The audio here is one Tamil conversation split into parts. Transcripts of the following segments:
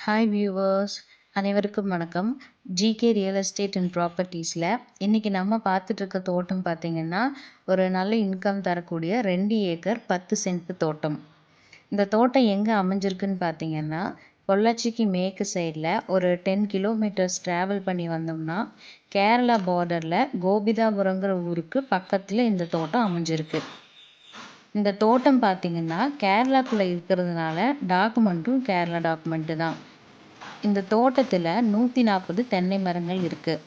ஹாய் வியூவர்ஸ், அனைவருக்கும் வணக்கம். ஜிகே ரியல் எஸ்டேட் அண்ட் ப்ராப்பர்ட்டிஸில் இன்றைக்கி நம்ம பார்த்துட்டு இருக்க தோட்டம் பார்த்திங்கன்னா ஒரு நல்ல இன்கம் தரக்கூடிய 2 ஏக்கர் 10 சென்ட் தோட்டம். இந்த தோட்டம் எங்கே அமைஞ்சிருக்குன்னு பார்த்தீங்கன்னா பொள்ளாச்சிக்கு மேற்கு சைடில் ஒரு 10 கிலோமீட்டர்ஸ் ட்ராவல் பண்ணி வந்தோம்னா கேரளா பார்டரில் கோபிதாபுரங்கிற ஊருக்கு பக்கத்தில் இந்த தோட்டம் அமைஞ்சிருக்கு. இந்த தோட்டம் பார்த்திங்கன்னா கேரளாக்குள்ளே இருக்கிறதுனால டாக்குமெண்ட்டும் கேரளா டாக்குமெண்ட்டு தான். இந்த தோட்டத்தில் 140 தென்னை மரங்கள் இருக்குது.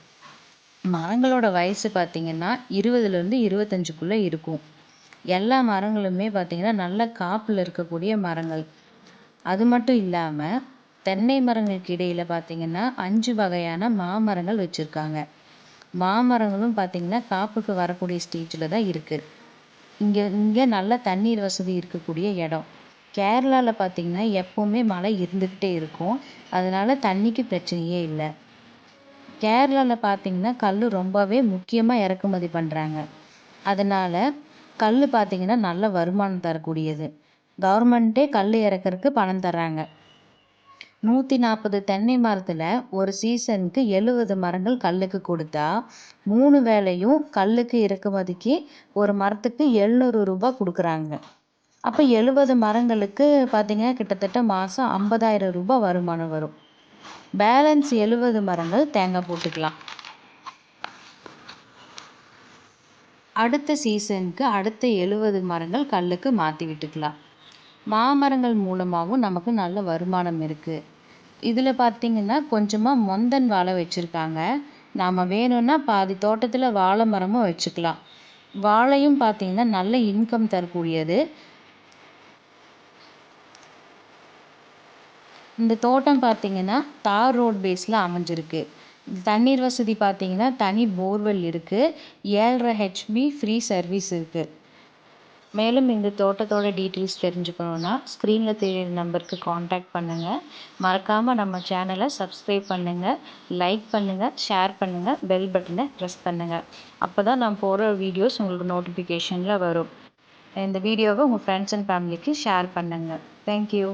மரங்களோட வயசு பார்த்திங்கன்னா 20லேருந்து 25க்குள்ளே இருக்கும். எல்லா மரங்களுமே பார்த்திங்கன்னா நல்ல காப்பில் இருக்கக்கூடிய மரங்கள். அது மட்டும் இல்லாமல் தென்னை மரங்களுக்கு இடையில் பார்த்திங்கன்னா 5 வகையான மாமரங்கள் வச்சுருக்காங்க. மாமரங்களும் பார்த்திங்கன்னா காப்புக்கு வரக்கூடிய ஸ்டேஜில் தான் இருக்குது. இங்கே நல்ல தண்ணீர் வசதி இருக்கக்கூடிய இடம். கேரளாவில் பார்த்திங்கன்னா எப்போவுமே மழை இருந்துக்கிட்டே இருக்கும். அதனால் தண்ணிக்கு பிரச்சனையே இல்லை. கேரளாவில் பார்த்திங்கன்னா கல் ரொம்பவே முக்கியமாக இறக்குமதி பண்ணுறாங்க. அதனால் கல் பார்த்திங்கன்னா நல்ல வருமானம் தரக்கூடியது. கவர்மெண்ட்டே கல் இறக்கறதுக்கு பணம் தர்றாங்க. 140 தென்னை மரத்தில் ஒரு சீசனுக்கு 70 மரங்கள் கல்லுக்கு கொடுத்தா 3 வேளையும் கல்லுக்கு இறக்குமதிக்கு ஒரு மரத்துக்கு 700 ரூபாய் கொடுக்குறாங்க. அப்போ 70 மரங்களுக்கு பார்த்திங்கன்னா கிட்டத்தட்ட மாதம் 50,000 ரூபாய் வருமானம் வரும். பேலன்ஸ் 70 மரங்கள் தேங்காய் போட்டுக்கலாம். அடுத்த சீசனுக்கு அடுத்த 70 மரங்கள் கல்லுக்கு மாற்றி விட்டுக்கலாம். மாமரங்கள் மூலமாகவும் நமக்கு நல்ல வருமானம் இருக்குது. இதில் பார்த்திங்கன்னா கொஞ்சமாக மொந்தன் வாழை வச்சுருக்காங்க. நாம் வேணும்னா பாதி தோட்டத்தில் வாழை மரமும் வச்சுக்கலாம். வாழையும் பார்த்திங்கன்னா நல்ல இன்கம் தரக்கூடியது. இந்த தோட்டம் பார்த்திங்கன்னா தார் ரோட் பேஸில் அமைஞ்சிருக்கு. தண்ணீர் வசதி பார்த்திங்கன்னா தனி போர்வெல் இருக்குது. 7.5 ஹெச்பி ஃப்ரீ சர்வீஸ் இருக்குது. மேலும் இந்த தோட்டத்தோட டீட்டெயில்ஸ் தெரிஞ்சுக்கணுன்னா ஸ்க்ரீனில் தெரியுற நம்பருக்கு காண்டாக்ட் பண்ணுங்கள். மறக்காமல் நம்ம சேனலை சப்ஸ்கிரைப் பண்ணுங்கள், லைக் பண்ணுங்கள், ஷேர் பண்ணுங்கள், பெல் பட்டனை ப்ரெஸ் பண்ணுங்கள். அப்போ தான் நான் போடுற வீடியோஸ் உங்களுக்கு நோட்டிஃபிகேஷனில் வரும். இந்த வீடியோவை உங்கள் ஃப்ரெண்ட்ஸ் அண்ட் ஃபேமிலிக்கு ஷேர் பண்ணுங்கள். தேங்க்யூ.